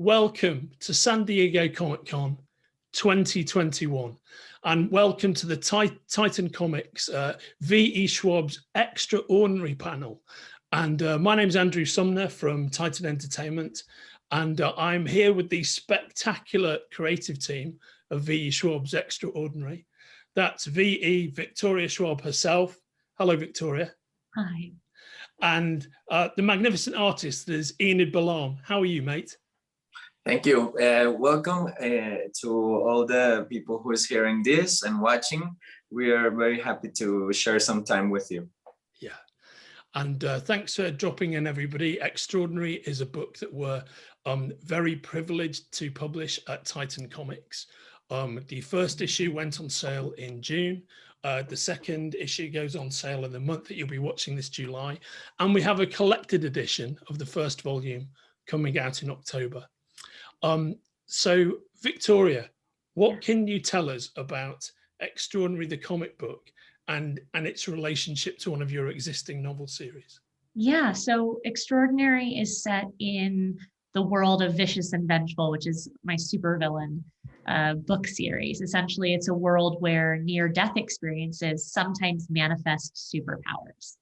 welcome to San Diego Comic-Con 2021, and welcome to the Titan Comics V.E. Schwab's Extraordinary panel. And my name is Andrew Sumner from Titan Entertainment, and I'm here with the spectacular creative team of V.E. Schwab's Extraordinary. That's V.E. Victoria Schwab herself. Hello, Victoria. Hi. And the magnificent artist that is Enid Balam. How are you, mate? Thank you. Welcome to all the people who is hearing this and watching. We are very happy to share some time with you. Yeah. And thanks for dropping in, everybody. Extraordinary is a book that we're very privileged to publish at Titan Comics. The first issue went on sale in June. The second issue goes on sale in the month that you'll be watching this, July. And we have a collected edition of the first volume coming out in October. So Victoria, what can you tell us about Extraordinary, the comic book, and its relationship to one of your existing novel series? Yeah, so Extraordinary is set in the world of Vicious and Vengeful, which is my supervillain book series. Essentially, it's a world where near-death experiences sometimes manifest superpowers.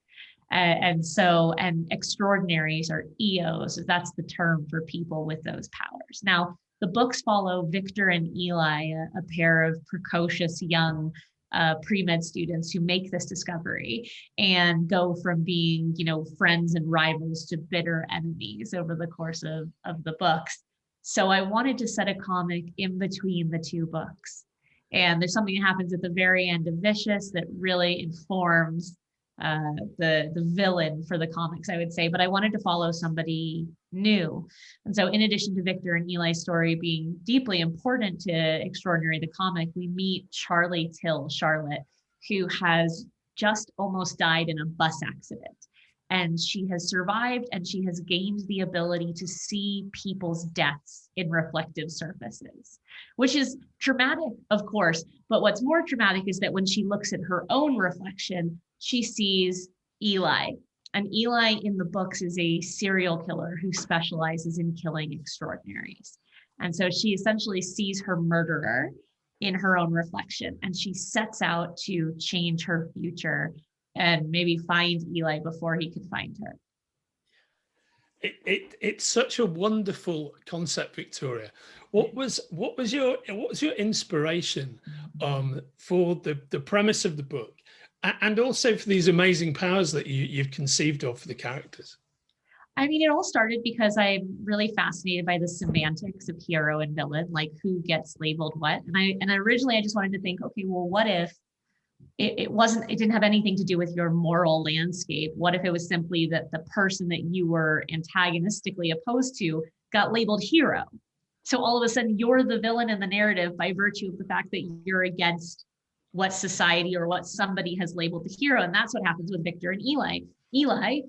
And extraordinaries are EOs, that's the term for people with those powers. Now, the books follow Victor and Eli, a pair of precocious young pre-med students who make this discovery and go from being, friends and rivals to bitter enemies over the course of the books. So I wanted to set a comic in between the two books. And there's something that happens at the very end of Vicious that really informs the villain for the comics, I would say, but I wanted to follow somebody new. And so in addition to Victor and Eli's story being deeply important to Extraordinary, the comic, we meet Charlie Till Charlotte, who has just almost died in a bus accident. And she has survived, and she has gained the ability to see people's deaths in reflective surfaces, which is traumatic, of course. But what's more traumatic is that when she looks at her own reflection, she sees Eli. And Eli in the books is a serial killer who specializes in killing extraordinaries. And so she essentially sees her murderer in her own reflection, and she sets out to change her future and maybe find Eli before he could find her. It's such a wonderful concept, Victoria. What was your inspiration for the premise of the book, and also for these amazing powers that you've conceived of for the characters? I mean, it all started because I'm really fascinated by the semantics of hero and villain, like who gets labeled what. And originally I just wanted to think, okay, well, what if it didn't have anything to do with your moral landscape? What if it was simply that the person that you were antagonistically opposed to got labeled hero? So all of a sudden you're the villain in the narrative by virtue of the fact that you're against what society or what somebody has labeled the hero. And that's what happens with Victor and Eli. Eli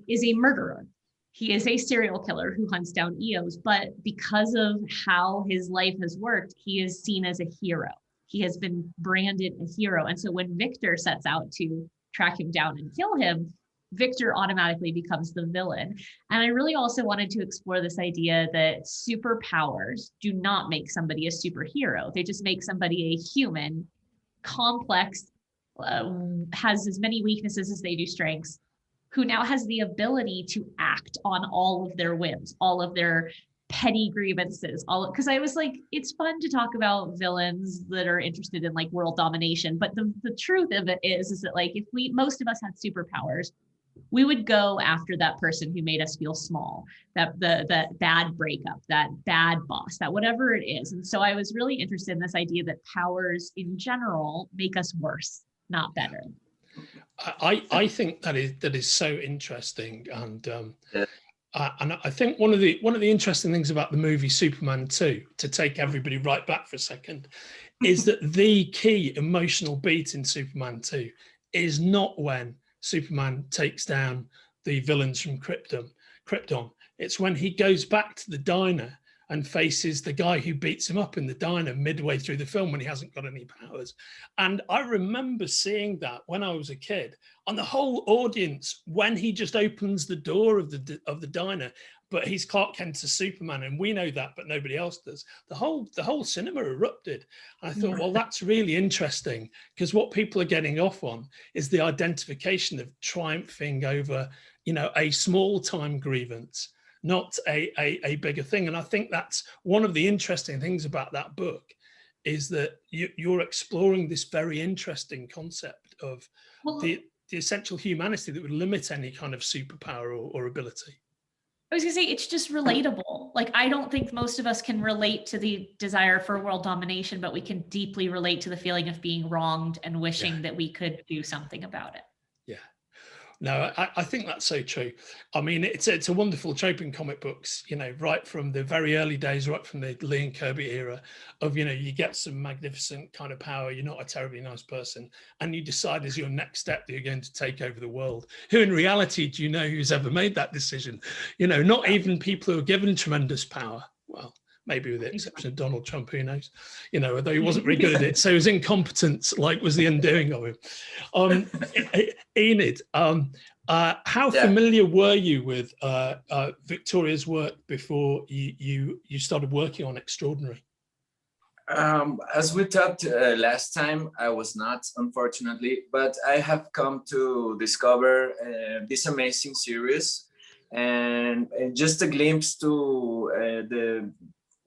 is a murderer. He is a serial killer who hunts down EOs, but because of how his life has worked, he is seen as a hero. He has been branded a hero. And so when Victor sets out to track him down and kill him, Victor automatically becomes the villain. And I really also wanted to explore this idea that superpowers do not make somebody a superhero. They just make somebody a human, complex, has as many weaknesses as they do strengths, who now has the ability to act on all of their whims, all of their petty grievances, because I was like, it's fun to talk about villains that are interested in like world domination, but the truth of it is that like if most of us had superpowers, we would go after that person who made us feel small, that bad breakup, that bad boss, that whatever it is. And so I was really interested in this idea that powers in general make us worse, not better. I think that is so interesting, and I think one of the interesting things about the movie Superman 2, to take everybody right back for a second, is that the key emotional beat in Superman 2 is not when Superman takes down the villains from Krypton. It's when he goes back to the diner and faces the guy who beats him up in the diner midway through the film when he hasn't got any powers. And I remember seeing that when I was a kid, and the whole audience, when he just opens the door of the diner, but he's Clark Kent to Superman, and we know that, but nobody else does. The whole cinema erupted. And I thought, well, that's really interesting, because what people are getting off on is the identification of triumphing over, you know, a small time grievance, not a bigger thing. And I think that's one of the interesting things about that book, is that you're exploring this very interesting concept of the essential humanity that would limit any kind of superpower or ability. I was gonna say, it's just relatable. Like, I don't think most of us can relate to the desire for world domination, but we can deeply relate to the feeling of being wronged and wishing that we could do something about it. Yeah. No, I think that's so true. I mean, it's a wonderful trope in comic books, you know, right from the very early days, right from the Lee and Kirby era of, you know, you get some magnificent kind of power, you're not a terribly nice person, and you decide as your next step that you're going to take over the world. Who in reality do you know who's ever made that decision? You know, not even people who are given tremendous power. Well, maybe with the exception of Donald Trump, who knows, you know, although he wasn't very good at it. So his incompetence, like, was the undoing of him. Enid, how familiar were you with Victoria's work before you started working on Extraordinary? As we talked last time, I was not, unfortunately, but I have come to discover this amazing series, and just a glimpse to the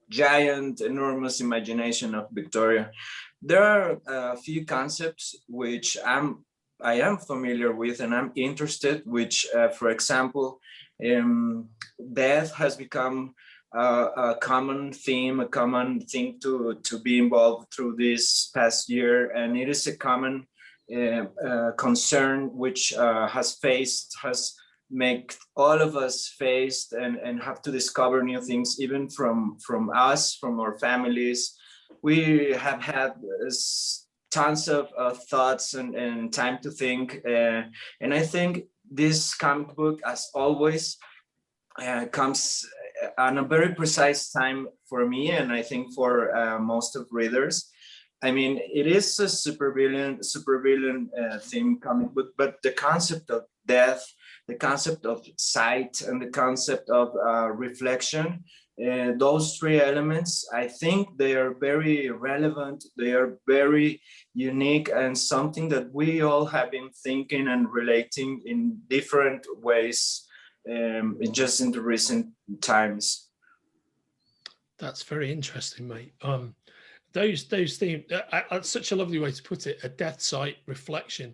giant, enormous imagination of Victoria. There are a few concepts which I am familiar with and I'm interested, which, for example, death has become a common theme, a common thing to be involved through this past year, and it is a common concern which has make all of us faced and have to discover new things, even from us, from our families. We have had tons of thoughts and time to think, and I think this comic book, as always, comes on a very precise time for me, and I think for most of readers. I mean, it is a supervillain theme comic book, but the concept of death, the concept of sight, and the concept of reflection, those three elements, I think they are very relevant, they are very unique, and something that we all have been thinking and relating in different ways just in the recent times. That's very interesting, mate. Those themes, that's such a lovely way to put it, a death sight reflection.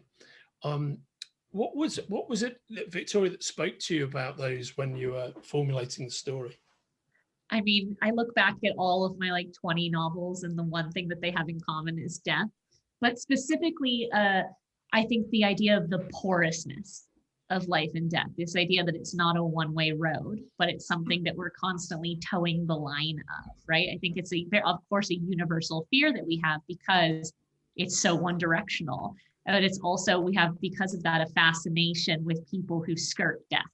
What was it that Victoria that spoke to you about those when you were formulating the story? I mean, I look back at all of my like 20 novels, and the one thing that they have in common is death. But specifically, I think the idea of the porousness of life and death, this idea that it's not a one-way road, but it's something that we're constantly towing the line of, right? I think it's of course a universal fear that we have because it's so one-directional. But it's also, we have, because of that, a fascination with people who skirt death,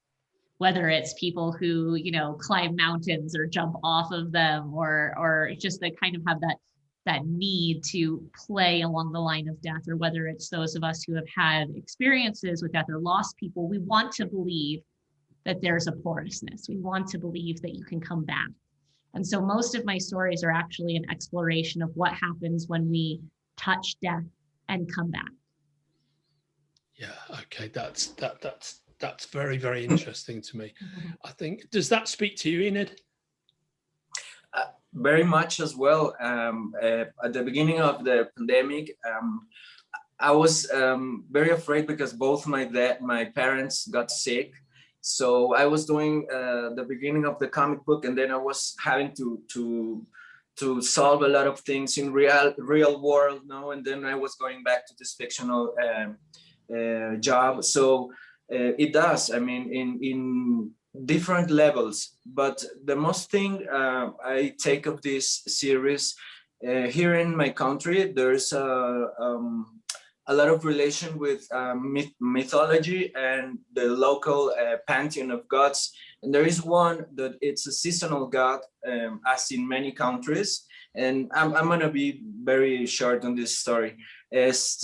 whether it's people who, you know, climb mountains or jump off of them, or just that kind of have that need to play along the line of death, or whether it's those of us who have had experiences with death or lost people. We want to believe that there's a porousness. We want to believe that you can come back. And so most of my stories are actually an exploration of what happens when we touch death and come back. Yeah, okay, that's very, very interesting to me. I think, does that speak to you, Enid? Very much as well. At the beginning of the pandemic, I was very afraid because both my parents got sick. So I was doing the beginning of the comic book, and then I was having to solve a lot of things in real world now, and then I was going back to this fictional job. So it does, I mean, in different levels. But the most thing I take of this series, here in my country, there's a lot of relation with mythology and the local pantheon of gods. And there is one that it's a seasonal god, as in many countries. And I'm gonna be very short on this story. This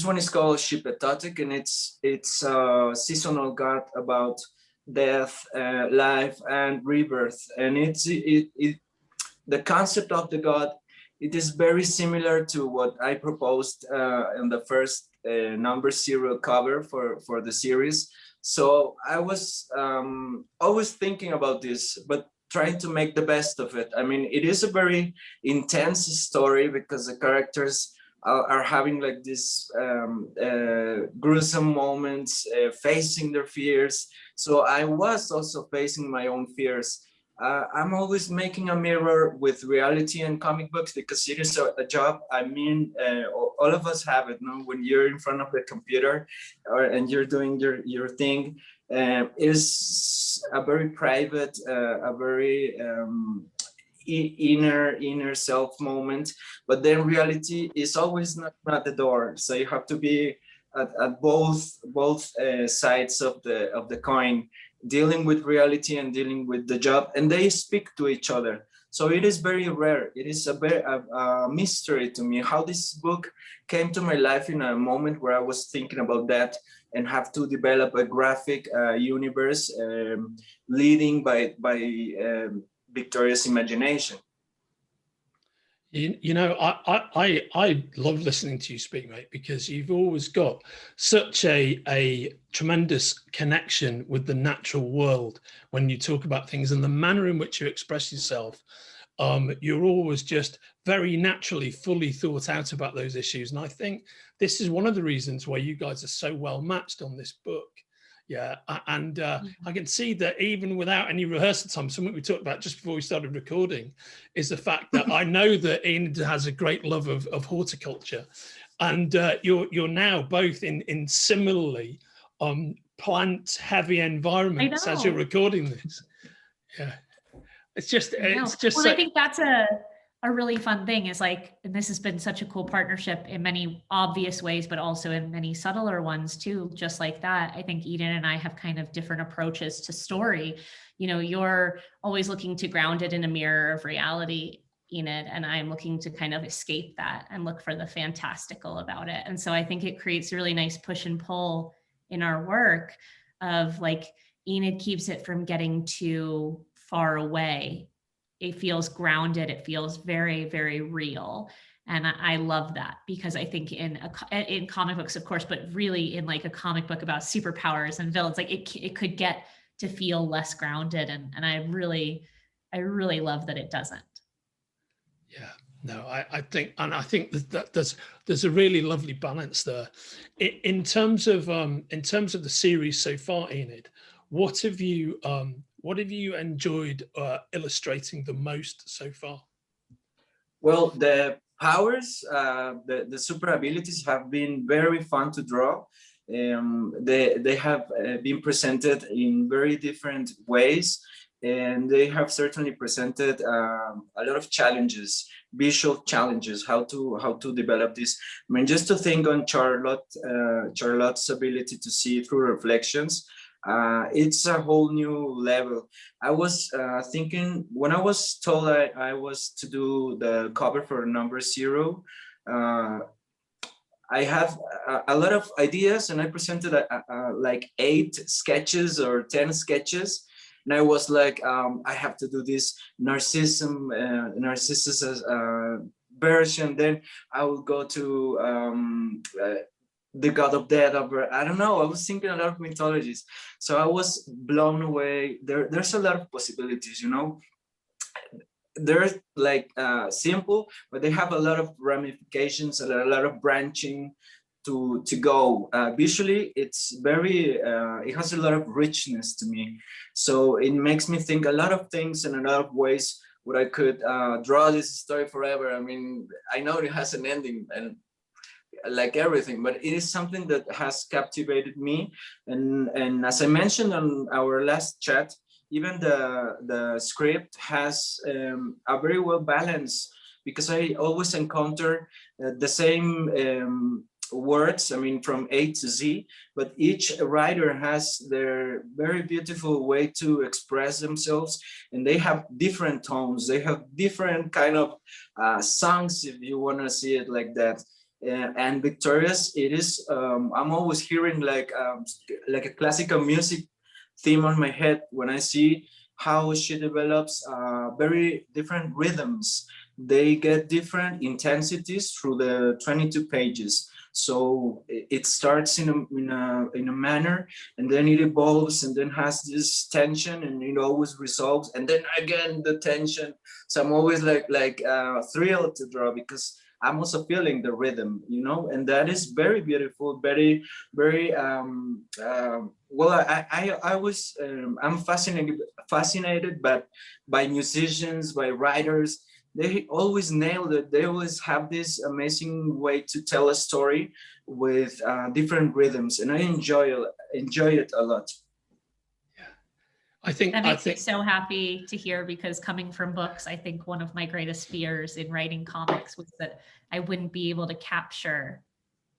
one is called Shipetotic, and it's a seasonal god about death, life, and rebirth. And the concept of the God, it is very similar to what I proposed in the first number 0 cover for the series. So I was always thinking about this, but trying to make the best of it. I mean, it is a very intense story because the characters are having like this gruesome moments, facing their fears. So I was also facing my own fears. I'm always making a mirror with reality and comic books because it is a job. I mean, all of us have it, no? When you're in front of the computer and you're doing your thing, it is a very private, a very inner self moment. But then reality is always not at the door. So you have to be at both sides of the coin, dealing with reality and dealing with the job, and they speak to each other. So it is very rare. It is a mystery to me how this book came to my life in a moment where I was thinking about that and have to develop a graphic universe leading by Victoria's imagination. You know, I love listening to you speak, mate, because you've always got such a tremendous connection with the natural world when you talk about things, and the manner in which you express yourself. You're always just very naturally, fully thought out about those issues. And I think this is one of the reasons why you guys are so well matched on this book. Yeah, and I can see that even without any rehearsal time, something we talked about just before we started recording is the fact that I know that Enid has a great love of horticulture, and you're now both in similarly plant-heavy environments as you're recording this. Yeah, it's just well, so, I think that's a really fun thing is like, and this has been such a cool partnership in many obvious ways, but also in many subtler ones too, just like that. I think Eden and I have kind of different approaches to story. You know, you're always looking to ground it in a mirror of reality, Enid, and I'm looking to kind of escape that and look for the fantastical about it. And so I think it creates a really nice push and pull in our work of like, Enid keeps it from getting too far away. It feels grounded. It feels very, very real. And I love that because I think in comic books, of course, but really in like a comic book about superpowers and villains, like it could get to feel less grounded. And I really love that it doesn't. Yeah, no, I think that there's a really lovely balance there. In terms of the series so far, Enid, what have you enjoyed illustrating the most so far? Well, the powers, the super abilities have been very fun to draw. They have been presented in very different ways, and they have certainly presented a lot of challenges, visual challenges, how to develop this. I mean, just to think on Charlotte's ability to see through reflections. It's a whole new level. I was thinking when I was told I was to do the cover for number 0, I have a lot of ideas, and I presented like 8 sketches or 10 sketches. And I was like, I have to do this Narcissus version. Then I will go to the god of death. I don't know. I was thinking a lot of mythologies. So I was blown away. There's a lot of possibilities, you know. They're like simple, but they have a lot of ramifications, a lot of branching to go. Visually, it's very, it has a lot of richness to me. So it makes me think a lot of things in a lot of ways where I could draw this story forever. I mean, I know it has an ending and like everything, but it is something that has captivated me. And as I mentioned on our last chat, even the script has a very well balanced, because I always encounter the same words, I mean, from A to Z, but each writer has their very beautiful way to express themselves, and they have different tones, they have different kind of songs, if you want to see it like that. And Victoria's, it is, I'm always hearing like a classical music theme on my head when I see how she develops very different rhythms. They get different intensities through the 22 pages. So it starts in a manner, and then it evolves, and then has this tension, and it always resolves, and then again the tension. So I'm always like thrilled to draw, because I'm also feeling the rhythm, you know, and that is very beautiful, very, very. Well, I'm fascinated, but by musicians, by writers. They always nail it. They always have this amazing way to tell a story with different rhythms, and I enjoy it a lot. I think that makes me so happy to hear, because coming from books, I think one of my greatest fears in writing comics was that I wouldn't be able to capture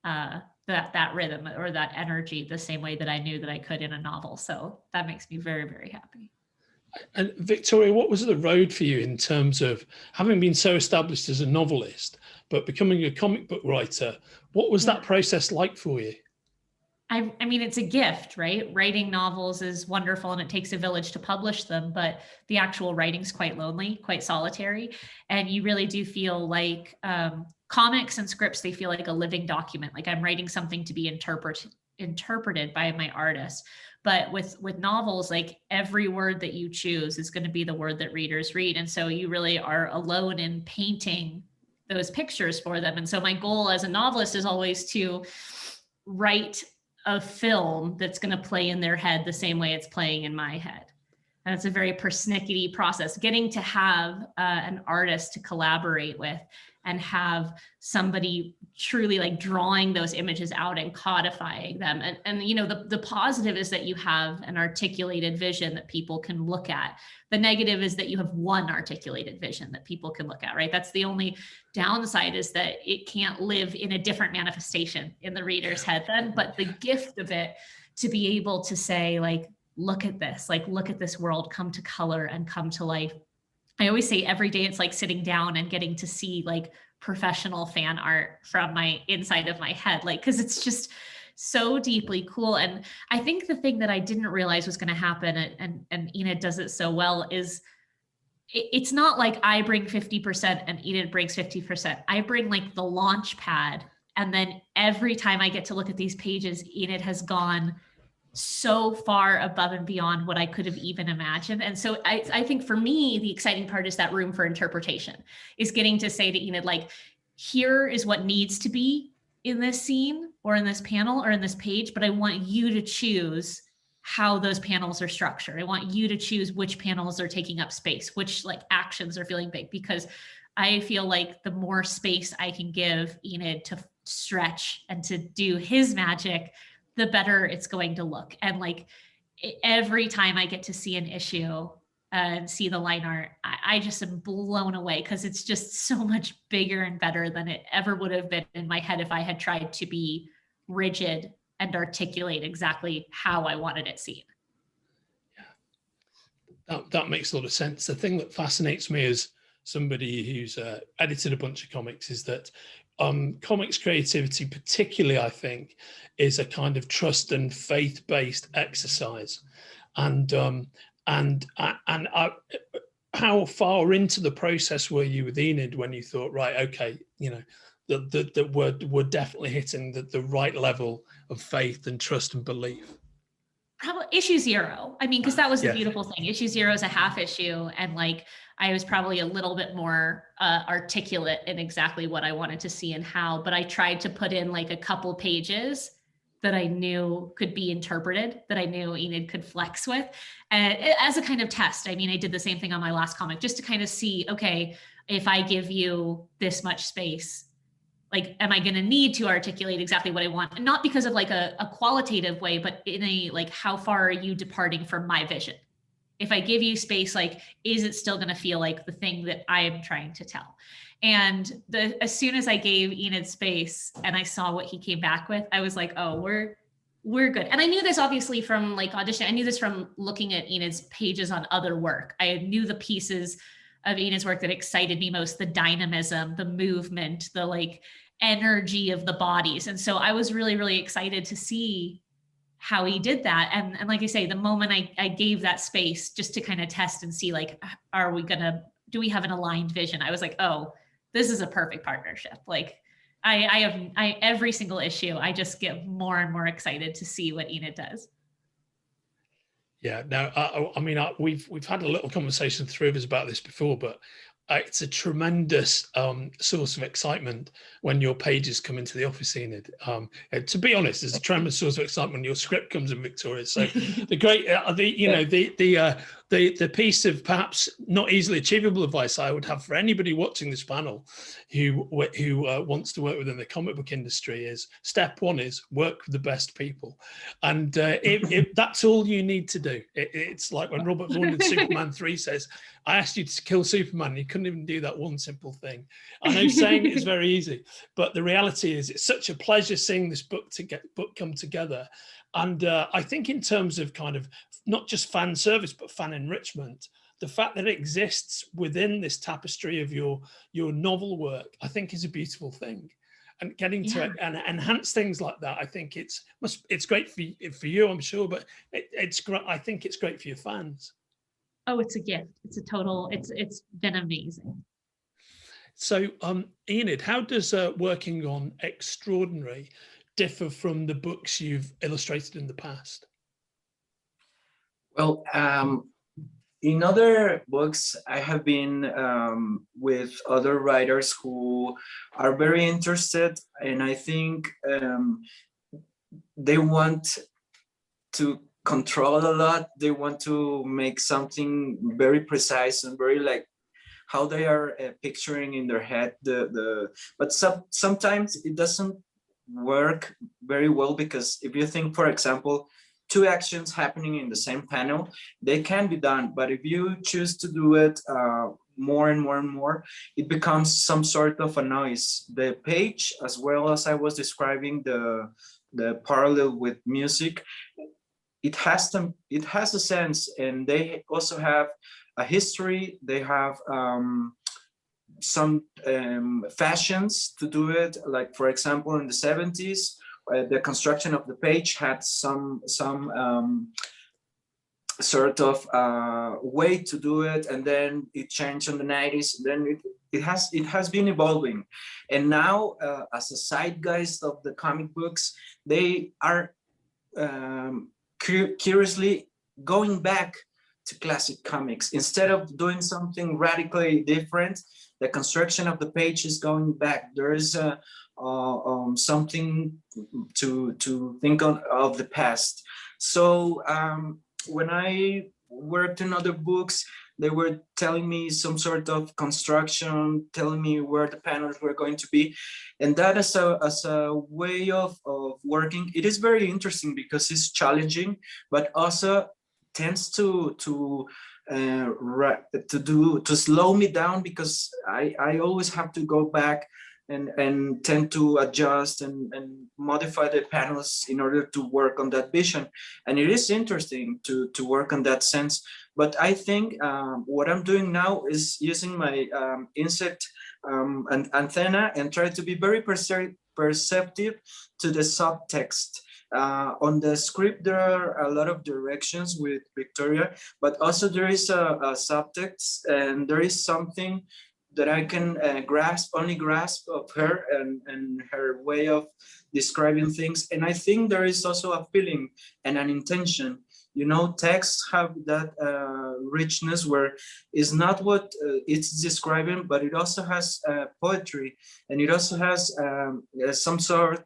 that rhythm or that energy the same way that I knew that I could in a novel. So that makes me very, very happy. And Victoria, what was the road for you in terms of having been so established as a novelist, but becoming a comic book writer? What was that process like for you? I mean, it's a gift, right? Writing novels is wonderful, and it takes a village to publish them, but the actual writing's quite lonely, quite solitary. And you really do feel like comics and scripts, they feel like a living document. Like I'm writing something to be interpreted by my artist. But with novels, like every word that you choose is going to be the word that readers read. And so you really are alone in painting those pictures for them. And so my goal as a novelist is always to write a film that's going to play in their head the same way it's playing in my head. And it's a very persnickety process, getting to have an artist to collaborate with and have somebody truly like drawing those images out and codifying them. And you know, the positive is that you have an articulated vision that people can look at. The negative is that you have one articulated vision that people can look at, right? That's the only downside, is that it can't live in a different manifestation in the reader's head then. But the gift of it, to be able to say, like, look at this, like, look at this world come to color and come to life. I always say every day it's like sitting down and getting to see like professional fan art from my inside of my head, like, because it's just so deeply cool. And I think the thing that I didn't realize was going to happen, and Enid does it so well, is it's not like I bring 50% and Enid brings 50%. I bring like the launch pad. And then every time I get to look at these pages, Enid has gone so far above and beyond what I could have even imagined. And so I think for me, the exciting part is that room for interpretation, is getting to say to Enid, like, here is what needs to be in this scene or in this panel or in this page, but I want you to choose how those panels are structured. I want you to choose which panels are taking up space, which like actions are feeling big, because I feel like the more space I can give Enid to stretch and to do his magic, the better it's going to look. And like every time I get to see an issue and see the line art, I just am blown away, because it's just so much bigger and better than it ever would have been in my head if I had tried to be rigid and articulate exactly how I wanted it seen. Yeah, that makes a lot of sense. The thing that fascinates me as somebody who's edited a bunch of comics is that comics creativity, particularly, I think, is a kind of trust and faith-based exercise. And how far into the process were you with Enid when you thought, right, okay, you know, that we're definitely hitting the right level of faith and trust and belief? Probably issue 0. I mean, because that was the beautiful thing. Issue 0 is a half issue, and like I was probably a little bit more articulate in exactly what I wanted to see and how, but I tried to put in like a couple pages that I knew could be interpreted, that I knew Enid could flex with, and as a kind of test. I mean, I did the same thing on my last comic, just to kind of see, okay, if I give you this much space, like, am I going to need to articulate exactly what I want? And not because of like a qualitative way, but in a, like, how far are you departing from my vision? If I give you space, like, is it still going to feel like the thing that I am trying to tell? And as soon as I gave Enid space and I saw what he came back with, I was like, oh, we're good. And I knew this obviously from like audition. I knew this from looking at Enid's pages on other work. I knew the pieces of Enid's work that excited me most: the dynamism, the movement, the like energy of the bodies. And so I was really, really excited to see how he did that. And like I say, the moment I gave that space just to kind of test and see, like, do we have an aligned vision? I was like, oh, this is a perfect partnership. Like I every single issue, I just get more and more excited to see what Enid does. Yeah, no, I mean, we've had a little conversation, the three of us, about this before, but it's a tremendous source of excitement when your pages come into the office, Enid. To be honest, it's a tremendous source of excitement when your script comes in, Victoria. So the great, the piece of perhaps not easily achievable advice I would have for anybody watching this panel who wants to work within the comic book industry is, step one is work with the best people, and that's all you need to do. It's like when Robert Vaughn in Superman 3 says, I asked you to kill Superman, you couldn't even do that one simple thing. I know saying it is very easy, but the reality is it's such a pleasure seeing this book come together. And I think in terms of kind of not just fan service, but fan enrichment, the fact that it exists within this tapestry of your novel work, I think is a beautiful thing. And getting to and enhance things like that, I think it's great for you, I'm sure, but it's great. I think it's great for your fans. Oh, it's a gift. It's been amazing. So, Enid, how does working on Extraordinary differ from the books you've illustrated in the past? Well, in other books, I have been with other writers who are very interested, and I think they want to control a lot. They want to make something very precise and very like how they are picturing in their head but sometimes it doesn't work very well, because if you think, for example, two actions happening in the same panel, they can be done, but if you choose to do it more and more and more, it becomes some sort of a noise. The page, as well as I was describing the parallel with music, it has a sense, and they also have a history. They have some fashions to do it. Like, for example, in the 70s, the construction of the page had some sort of way to do it, and then it changed in the 90s. Then it has been evolving, and now as a zeitgeist of the comic books, they are curiously going back to classic comics. Instead of doing something radically different, the construction of the page is going back. There is something to think of the past. So when I worked in other books, they were telling me some sort of construction, telling me where the panels were going to be. And that as a way of working, it is very interesting because it's challenging, but also tends to slow me down, because I always have to go back and tend to adjust and modify the panels in order to work on that vision. And it is interesting to work on that sense. But I think what I'm doing now is using my insect antenna and try to be very perceptive to the subtext. On the script, there are a lot of directions with Victoria, but also there is a subtext, and there is something that I can grasp of her and her way of describing things. And I think there is also a feeling and an intention. You know, texts have that richness where it's not what it's describing, but it also has poetry, and it also has some sort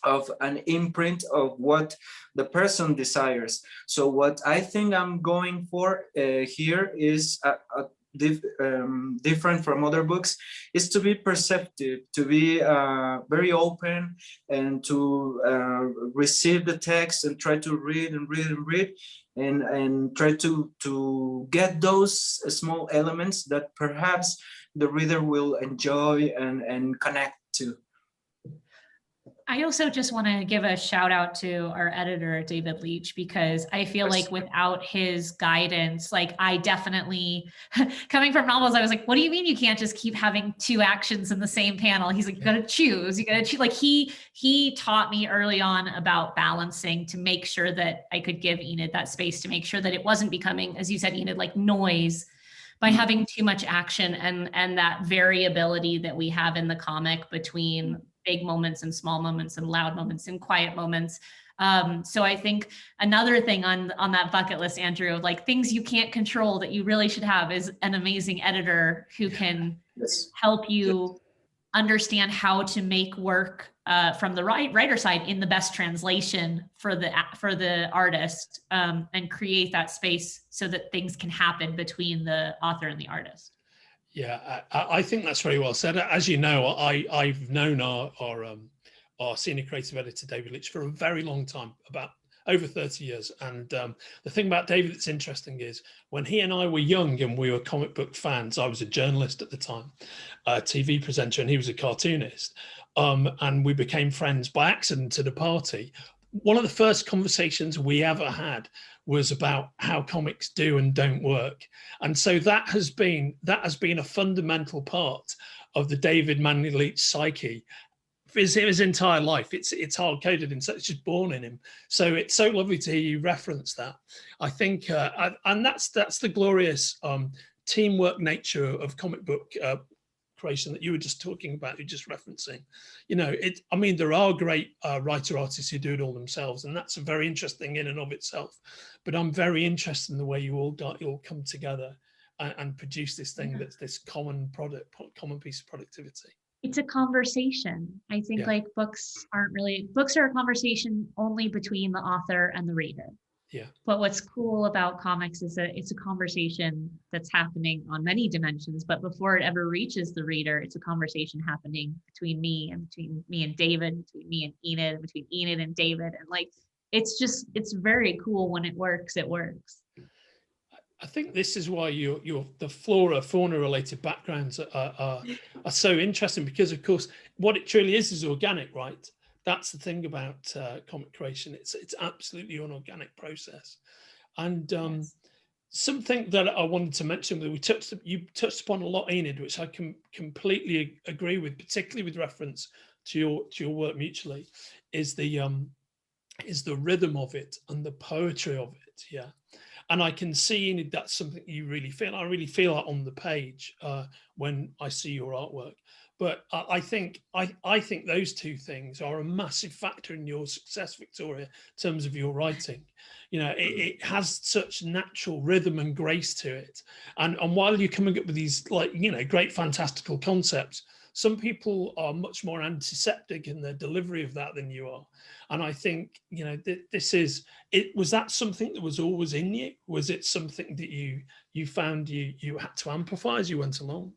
of an imprint of what the person desires. So what I think I'm going for here is different from other books, is to be perceptive, to be very open, and to receive the text and try to read and read and read, and try to get those small elements that perhaps the reader will enjoy and connect to. I also just want to give a shout out to our editor, David Leach, because I feel like without his guidance, like I definitely, coming from novels, I was like, what do you mean you can't just keep having two actions in the same panel? He's like, you got to choose, you got to choose. Like he taught me early on about balancing to make sure that I could give Enid that space to make sure that it wasn't becoming, as you said, Enid, like noise by having too much action and that variability that we have in the comic between big moments and small moments and loud moments and quiet moments. So I think another thing on that bucket list, Andrew, of like things you can't control that you really should have is an amazing editor who can help you understand how to make work from the writer side in the best translation for the artist, and create that space so that things can happen between the author and the artist. Yeah, I think that's very well said. As you know, I've known our senior creative editor, David Leach, for a very long time, about over 30 years. And the thing about David that's interesting is when he and I were young and we were comic book fans, I was a journalist at the time, a TV presenter, and he was a cartoonist. And we became friends by accident at a party. One of the first conversations we ever had was about how comics do and don't work. And so that has been a fundamental part of the David Manley Leach psyche his entire life. It's hard coded in, so it's just born in him. So it's so lovely to hear you reference that. I think, and that's the glorious teamwork nature of comic book creation that you were just talking about, you're just referencing. You know, I mean, there are great writer artists who do it all themselves, and that's very interesting in and of itself. But I'm very interested in the way you all come together and produce this thing that's this common piece of productivity. It's a conversation. I think like books are a conversation only between the author and the reader. Yeah. But what's cool about comics is that it's a conversation that's happening on many dimensions, but before it ever reaches the reader, it's a conversation happening between me and David, between me and Enid, between Enid and David. And like, it's very cool when it works, it works. I think this is why the fauna related backgrounds are so interesting, because of course what it truly is organic, right? That's the thing about comic creation. It's absolutely an organic process. And something that I wanted to mention that you touched upon a lot, Enid, which I can completely agree with, particularly with reference to your work mutually, is the rhythm of it and the poetry of it. Yeah. And I can see, Enid, that's something you really feel. I really feel that on the page when I see your artwork. But I think those two things are a massive factor in your success, Victoria, in terms of your writing. You know, it has such natural rhythm and grace to it. And while you're coming up with these, like, you know, great fantastical concepts, some people are much more antiseptic in their delivery of that than you are. And I think, you know, was that something that was always in you? Was it something that you found you had to amplify as you went along?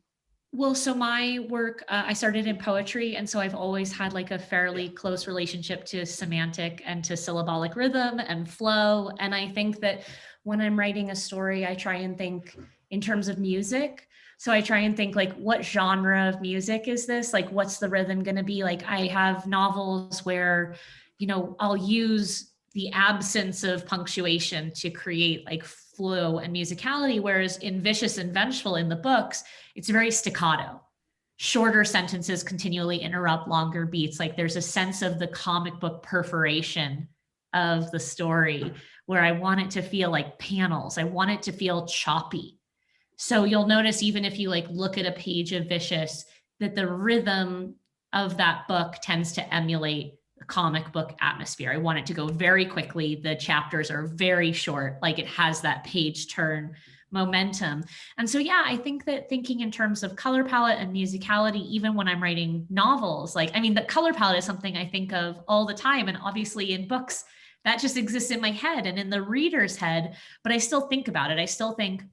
Well, so my work, I started in poetry, and so I've always had like a fairly close relationship to semantic and to syllabolic rhythm and flow. And I think that when I'm writing a story, I try and think in terms of music. So I try and think like, what genre of music is this? Like, what's the rhythm going to be? Like, I have novels where, you know, I'll use the absence of punctuation to create like flow and musicality, whereas in Vicious and Vengeful in the books, it's very staccato. Shorter sentences continually interrupt longer beats. Like there's a sense of the comic book perforation of the story where I want it to feel like panels. I want it to feel choppy. So you'll notice, even if you like look at a page of Vicious, that the rhythm of that book tends to emulate the comic book atmosphere. I want it to go very quickly. The chapters are very short, like it has that page turn momentum. And so, yeah, I think that thinking in terms of color palette and musicality, even when I'm writing novels, like, I mean, the color palette is something I think of all the time. And obviously in books, that just exists in my head and in the reader's head, but I still think about it. I still think,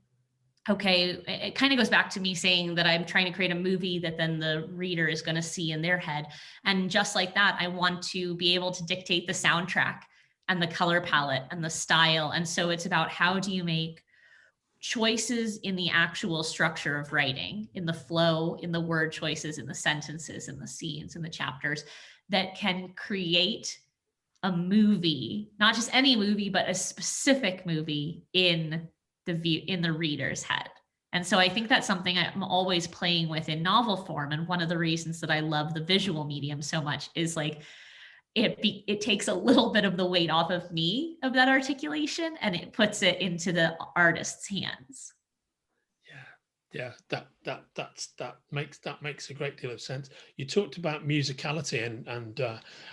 okay, it kind of goes back to me saying that I'm trying to create a movie that then the reader is going to see in their head. And just like that, I want to be able to dictate the soundtrack and the color palette and the style. And so it's about how do you make choices in the actual structure of writing, in the flow, in the word choices, in the sentences, in the scenes, in the chapters, that can create a movie, not just any movie, but a specific movie in the reader's head. And so I think that's something I'm always playing with in novel form. And one of the reasons that I love the visual medium so much is like, it takes a little bit of the weight off of me of that articulation, and it puts it into the artist's hands. Yeah, that makes a great deal of sense. You talked about musicality, and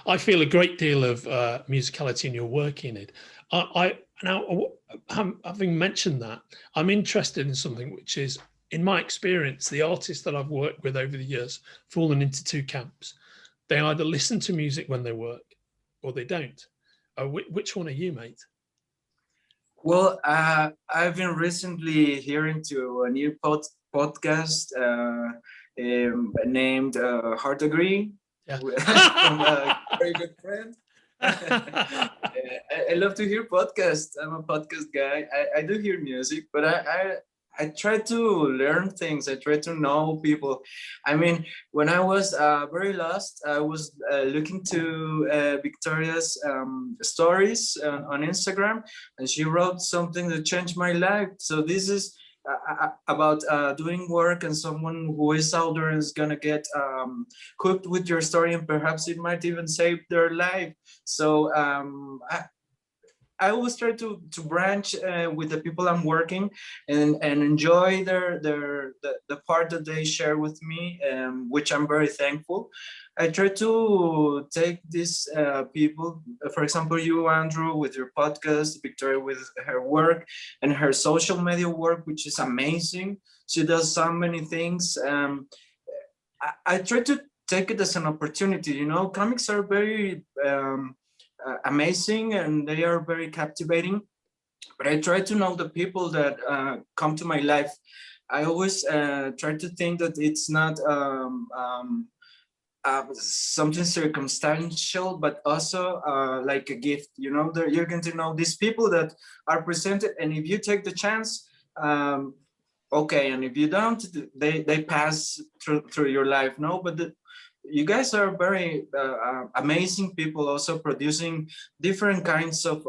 I feel a great deal of musicality in your work, Enid. Having mentioned that, I'm interested in something which is, in my experience, the artists that I've worked with over the years fallen into two camps. They either listen to music when they work, or they don't. Which one are you, mate? Well, I've been recently hearing to a new podcast named Heart Agree, Yeah. from a very good friend. I love to hear podcasts. I'm a podcast guy. I do hear music, but I try to learn things. I try to know people. I mean, when I was very lost, I was looking to Victoria's stories on Instagram, and she wrote something that changed my life. So this is about doing work, and someone who is out there is gonna get hooked with your story, and perhaps it might even save their life. So I always try to branch with the people I'm working, and enjoy the part that they share with me, which I'm very thankful. I try to take these people, for example, you, Andrew, with your podcast, Victoria with her work and her social media work, which is amazing. She does so many things. I try to take it as an opportunity. You know, comics are very amazing, and they are very captivating, but I try to know the people that come to my life. I always try to think that it's not something circumstantial, but also like a gift. You know, you're going to know these people that are presented, and if you take the chance, okay, and if you don't, they pass through your life. No, but you guys are very amazing people, also producing different kinds of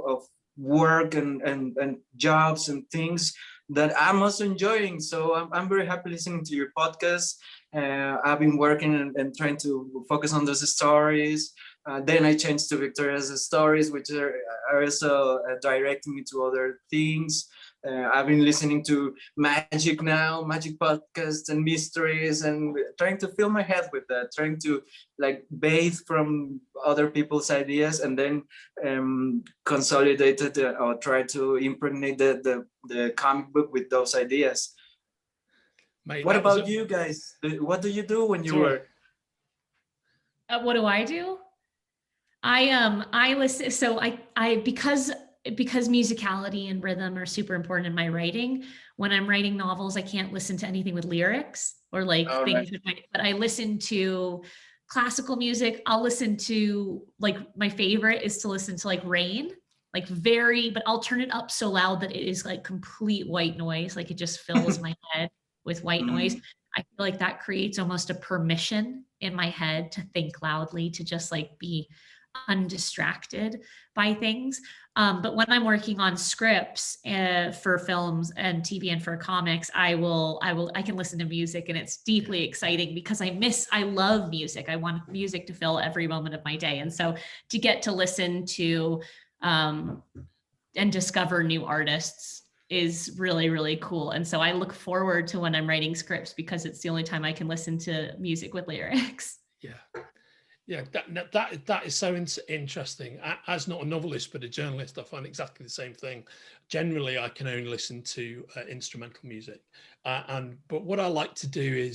work and jobs and things that I'm also enjoying. So I'm very happy listening to your podcast. I've been working and trying to focus on those stories. Then I changed to Victoria's stories, which are also directing me to other things. I've been listening to magic podcasts and mysteries, and trying to fill my head with that, trying to like bathe from other people's ideas, and then consolidate it or try to impregnate the comic book with those ideas. Mate, what about you guys? What do you do when you work? What do I do? I listen. So I because musicality and rhythm are super important in my writing. When I'm writing novels, I can't listen to anything with lyrics or like things. Right. But I listen to classical music. I'll listen to, like, my favorite is to listen to like rain, like but I'll turn it up so loud that it is like complete white noise. Like it just fills my head with white noise. I feel like that creates almost a permission in my head to think loudly, to just like be undistracted by things. But when I'm working on scripts for films and TV and for comics, I can listen to music, and it's deeply exciting because I love music. I want music to fill every moment of my day. And so to get to listen to and discover new artists is really, really cool. And so I look forward to when I'm writing scripts, because it's the only time I can listen to music with lyrics. Yeah, that is so interesting. As not a novelist, but a journalist, I find exactly the same thing. Generally, I can only listen to instrumental music. But what I like to do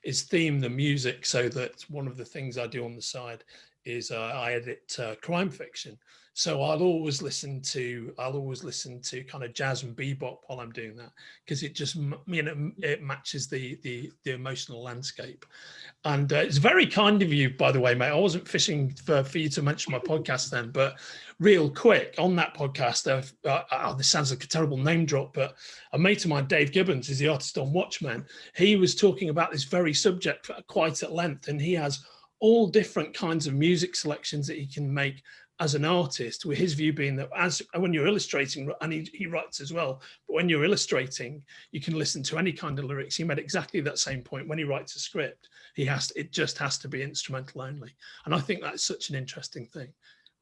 is theme the music, so that one of the things I do on the side is I edit crime fiction. So I'll always listen to kind of jazz and bebop while I'm doing that, because it just, it matches the emotional landscape. And it's very kind of you, by the way, mate. I wasn't fishing for you to mention my podcast then, but real quick on that podcast, this sounds like a terrible name drop, but a mate of mine, Dave Gibbons, is the artist on Watchmen. He was talking about this very subject quite at length, and he has all different kinds of music selections that he can make as an artist, with his view being that when you're illustrating, and he writes as well, but when you're illustrating, you can listen to any kind of lyrics. He made exactly that same point. When he writes a script, it just has to be instrumental only. And I think that's such an interesting thing.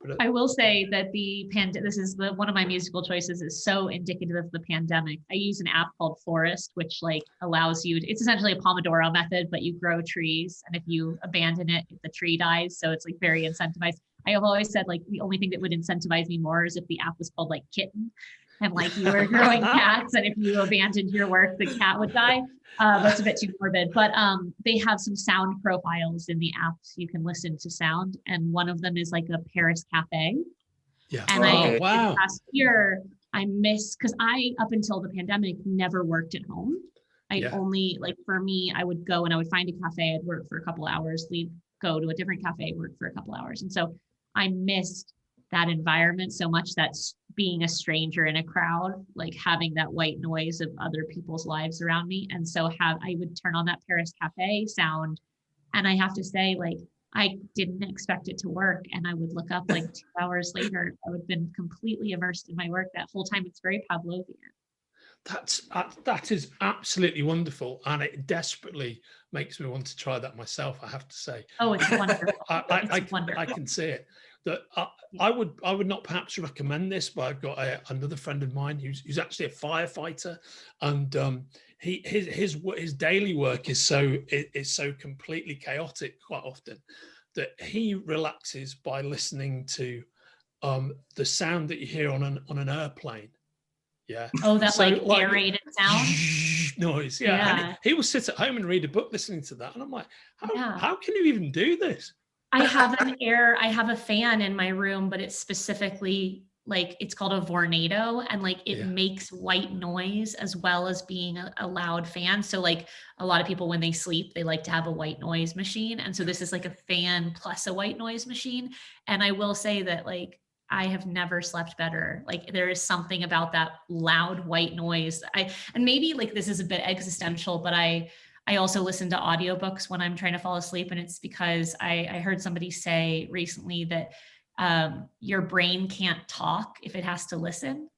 But I will say that this is one of my musical choices is so indicative of the pandemic. I use an app called Forest, which like allows you, it's essentially a Pomodoro method, but you grow trees. And if you abandon it, the tree dies. So it's like very incentivized. I have always said like the only thing that would incentivize me more is if the app was called like Kitten and like you were growing cats, and if you abandoned your work, the cat would die. That's a bit too morbid, but they have some sound profiles in the app so you can listen to sound. And one of them is like a Paris cafe. Yeah. And wow. Last year I missed, because I, up until the pandemic, never worked at home. I only, like for me, I would go and I would find a cafe, I'd work for a couple of hours, leave, go to a different cafe, work for a couple of hours. And so I missed that environment so much, that's being a stranger in a crowd, like having that white noise of other people's lives around me. And so I would turn on that Paris cafe sound. And I have to say, like, I didn't expect it to work. And I would look up like 2 hours later, I would have been completely immersed in my work that whole time. It's very Pavlovian. That is absolutely wonderful, and it desperately makes me want to try that myself, I have to say. Oh, it's wonderful. I can see it. That I would not perhaps recommend this, but I've got another friend of mine who's actually a firefighter, and his daily work is so completely chaotic quite often that he relaxes by listening to the sound that you hear on an airplane. Yeah. Oh, that like aerated sound noise. Yeah. And he will sit at home and read a book listening to that. And I'm like, how can you even do this? I have a fan in my room, but it's specifically like, it's called a Vornado, and like it makes white noise as well as being a loud fan. So like a lot of people, when they sleep, they like to have a white noise machine. And so this is like a fan plus a white noise machine. And I will say that like, I have never slept better. Like there is something about that loud white noise. And maybe like this is a bit existential, but I also listen to audiobooks when I'm trying to fall asleep. And it's because I heard somebody say recently that your brain can't talk if it has to listen.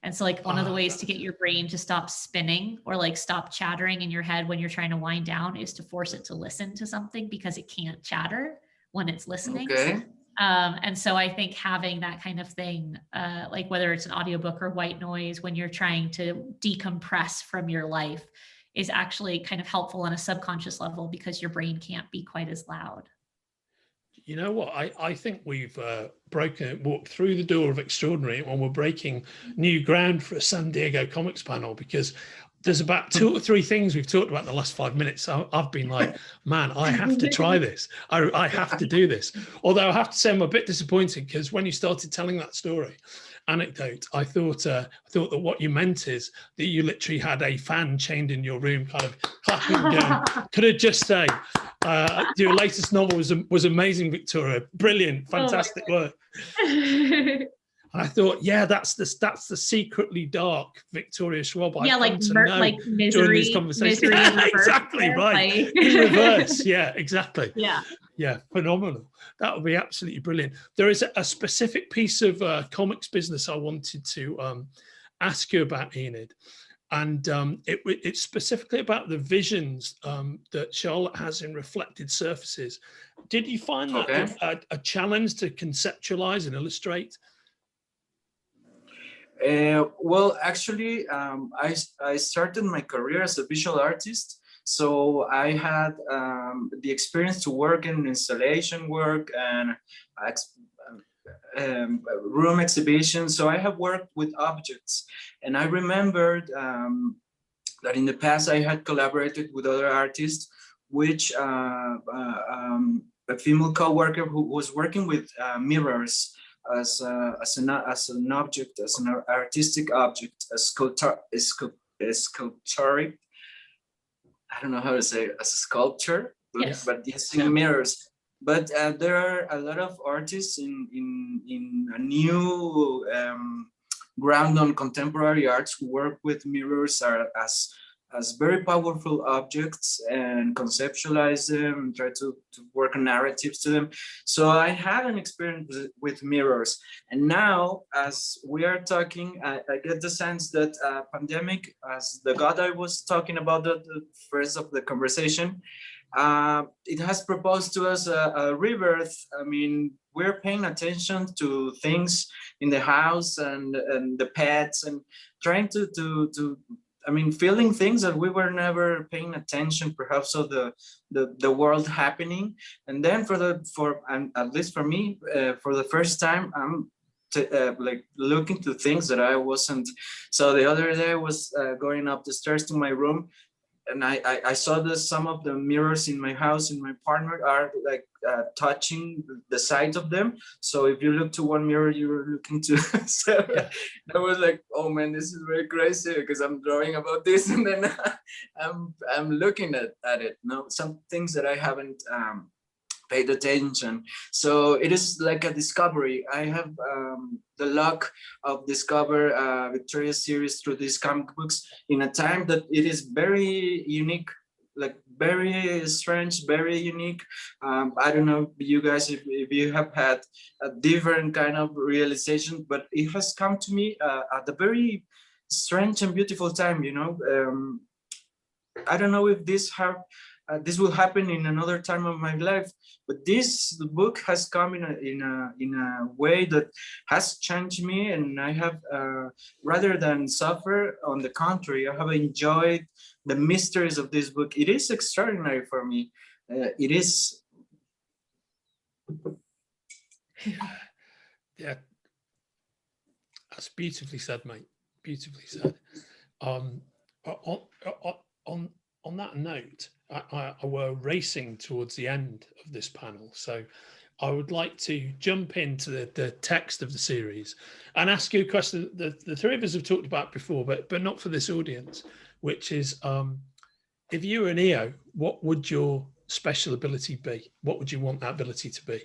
And so like one of the ways to get your brain to stop spinning or like stop chattering in your head when you're trying to wind down is to force it to listen to something, because it can't chatter when it's listening. Okay. And so I think having that kind of thing, like whether it's an audiobook or white noise, when you're trying to decompress from your life, is actually kind of helpful on a subconscious level, because your brain can't be quite as loud. You know what? I think we've walked through the door of Extraordinary, and we're breaking new ground for a San Diego Comics panel, because there's about 2 or 3 things we've talked about in the last 5 minutes. I've been like, man, I have to try this. I have to do this. Although I have to say I'm a bit disappointed, because when you started telling that anecdote, I thought that what you meant is that you literally had a fan chained in your room, kind of clapping down. Could I just say, your latest novel was amazing, Victoria. Brilliant, fantastic work. And I thought, that's the secretly dark Victoria Schwab. Like misery, during these conversations. Misery exactly right. In reverse, exactly. Yeah, phenomenal. That would be absolutely brilliant. There is a specific piece of comics business I wanted to ask you about, Enid, and it's specifically about the visions that Charlotte has in reflected surfaces. Did you find that a challenge to conceptualize and illustrate? Well, actually, I started my career as a visual artist. So I had the experience to work in installation work and room exhibitions. So I have worked with objects. And I remembered that in the past I had collaborated with other artists, which a female co-worker who was working with mirrors as an object, as an artistic object, a sculptoric. I don't know how to say it, as a sculpture, but using mirrors. But there are a lot of artists in a new ground on contemporary arts who work with mirrors as as very powerful objects and conceptualize them and try to work on narratives to them. So I had an experience with mirrors. And now, as we are talking, I get the sense that pandemic, as the God I was talking about at the first of the conversation, it has proposed to us a rebirth. I mean, we're paying attention to things in the house and the pets and trying to I mean, feeling things that we were never paying attention, perhaps, of the world happening. And then at least for me, for the first time, I'm like looking to things that I wasn't. So the other day I was going up the stairs to my room, and I saw that some of the mirrors in my house, in my apartment, are like touching the sides of them. So if you look to one mirror, you're looking to seven. Yeah. I was like, oh man, this is very crazy, because I'm drawing about this, and then I'm looking at it. No, some things that I haven't paid attention. So it is like a discovery. I have the luck of discover Victoria's series through these comic books in a time that it is very unique, like very strange, very unique. I don't know, you guys, if you have had a different kind of realization, but it has come to me at a very strange and beautiful time, you know. I don't know if this will happen in another time of my life, but this book has come in a way that has changed me, and I have rather than suffer, on the contrary, I have enjoyed the mysteries of this book. It is extraordinary for me. It is. Yeah, that's beautifully said, mate. Beautifully said. On that note, we're racing towards the end of this panel, so I would like to jump into the text of the series and ask you a question that the three of us have talked about before, but not for this audience, which is, if you were an EO, what would your special ability be? What would you want that ability to be?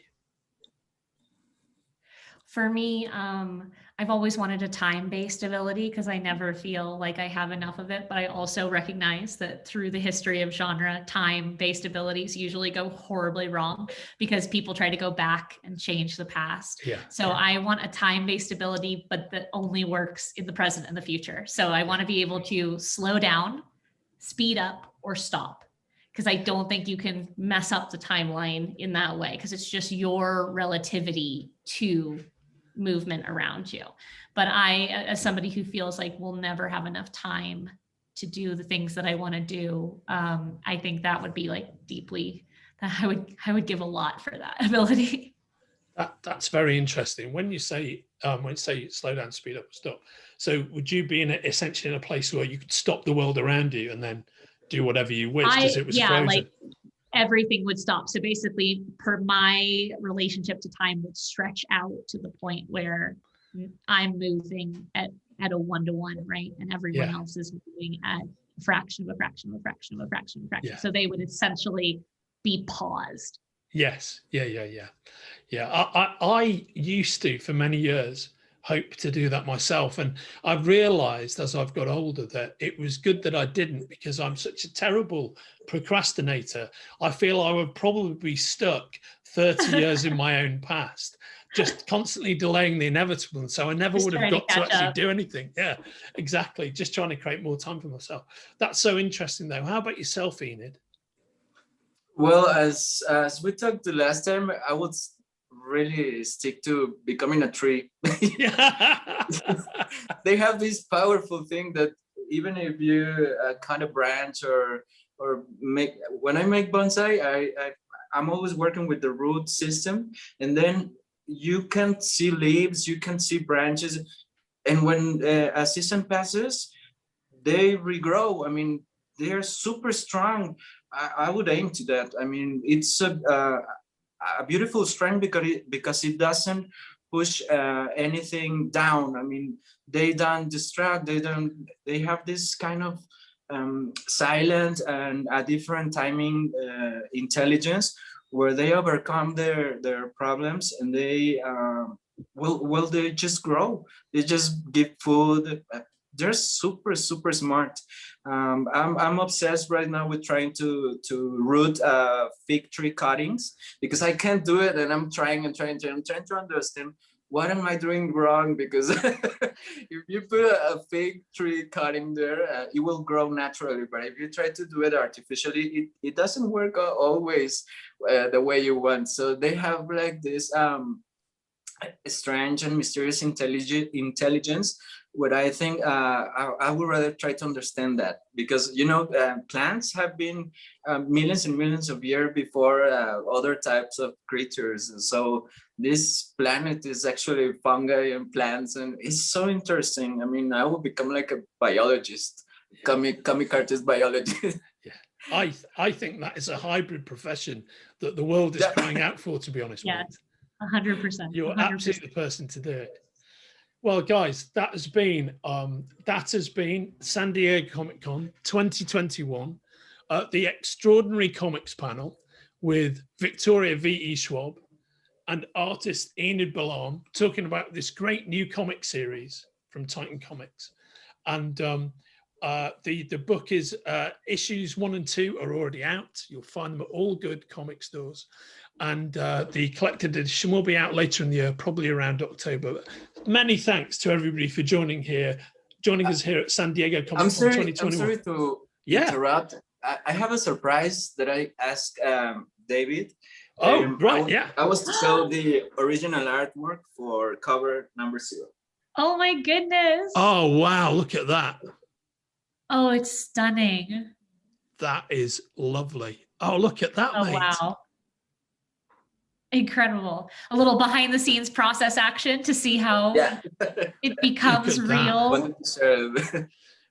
For me, I've always wanted a time-based ability, because I never feel like I have enough of it, but I also recognize that through the history of genre, time-based abilities usually go horribly wrong because people try to go back and change the past. Yeah. So I want a time-based ability, but that only works in the present and the future. So I want to be able to slow down, speed up, or stop, because I don't think you can mess up the timeline in that way, because it's just your relativity to movement around you. But I, as somebody who feels like we'll never have enough time to do the things that I want to do, I think that would be like deeply, I would give a lot for that ability. That's very interesting. When you say slow down, speed up, stop. So would you be essentially in a place where you could stop the world around you and then do whatever you wished as it was frozen? Like everything would stop. So basically, my relationship to time would stretch out to the point where I'm moving at a 1-to-1, right? And everyone else is moving at a fraction of a fraction of a fraction of a fraction of a fraction. Yeah. So they would essentially be paused. Yes. Yeah. I used to, for many years, hope to do that myself, and I've realized as I've got older that it was good that I didn't, because I'm such a terrible procrastinator. I feel I would probably be stuck 30 years in my own past, just constantly delaying the inevitable, and so I never would have got to actually do anything. Yeah, exactly, just trying to create more time for myself. That's so interesting though. How about yourself, Enid? Well, as we talked the last time, I would really stick to becoming a tree. They have this powerful thing that even if you cut a branch or make, when I make bonsai, I'm always working with the root system, and then you can see leaves, you can see branches, and when a season passes, they regrow. I mean, they are super strong. I would aim to that. I mean, it's a beautiful strength because it doesn't push anything down. I mean, they don't distract. They have this kind of silent and a different timing intelligence, where they overcome their problems, and they they just grow. They just give food. they're super, super smart. I'm obsessed right now with trying to root fig tree cuttings, because I can't do it, and I'm trying and trying to understand what am I doing wrong, because if you put a fig tree cutting there, it will grow naturally, but if you try to do it artificially, it doesn't work always the way you want. So they have like this strange and mysterious intelligence, what I think I would rather try to understand that, because plants have been millions and millions of years before other types of creatures. So this planet is actually fungi and plants, and it's so interesting. I mean, I will become like a biologist, comic artist biologist. Yeah, I think that is a hybrid profession that the world is crying out for, to be honest. Yeah, 100%. You're absolutely the person to do it. Well, guys, that has been San Diego Comic Con 2021, the Extraordinary Comics panel with Victoria V.E. Schwab and artist Enid Balam, talking about this great new comic series from Titan Comics. And the book is issues 1 and 2 are already out. You'll find them at all good comic stores. And the collected edition will be out later in the year, probably around October. Many thanks to everybody for joining us here at San Diego Comic Con 2021. I'm sorry to interrupt. I have a surprise that I asked David. Oh, right, I was to show the original artwork for cover number 0. Oh my goodness. Oh, wow, look at that. Oh, it's stunning. That is lovely. Oh, look at that, mate. Wow. Incredible. A little behind the scenes process action to see how it becomes real.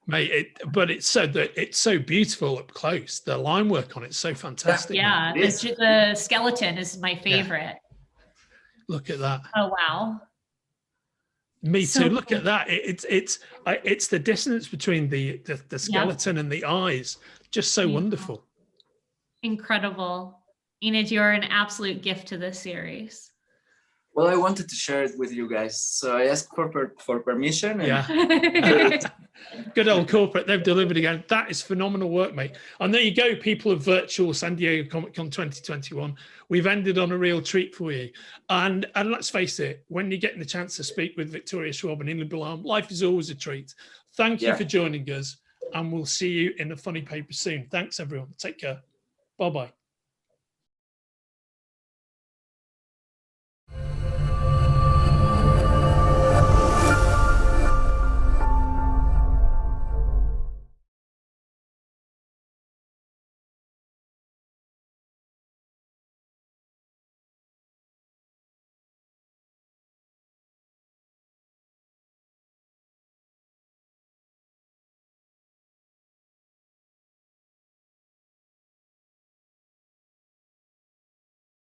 Mate, but it's so beautiful up close. The line work on it's so fantastic. Yeah, the skeleton is my favorite. Yeah. Look at that. Oh wow. Me too. Look at that. It's the dissonance between the skeleton and the eyes. Just so wonderful. Incredible. Enid, you're an absolute gift to this series. Well, I wanted to share it with you guys, so I asked for permission. Good old corporate, they've delivered again. That is phenomenal work, mate. And there you go, people of virtual San Diego Comic Con 2021. We've ended on a real treat for you. And let's face it, when you're getting the chance to speak with Victoria Schwab and Enid Balam, life is always a treat. Thank you for joining us, and we'll see you in the funny paper soon. Thanks, everyone. Take care. Bye-bye.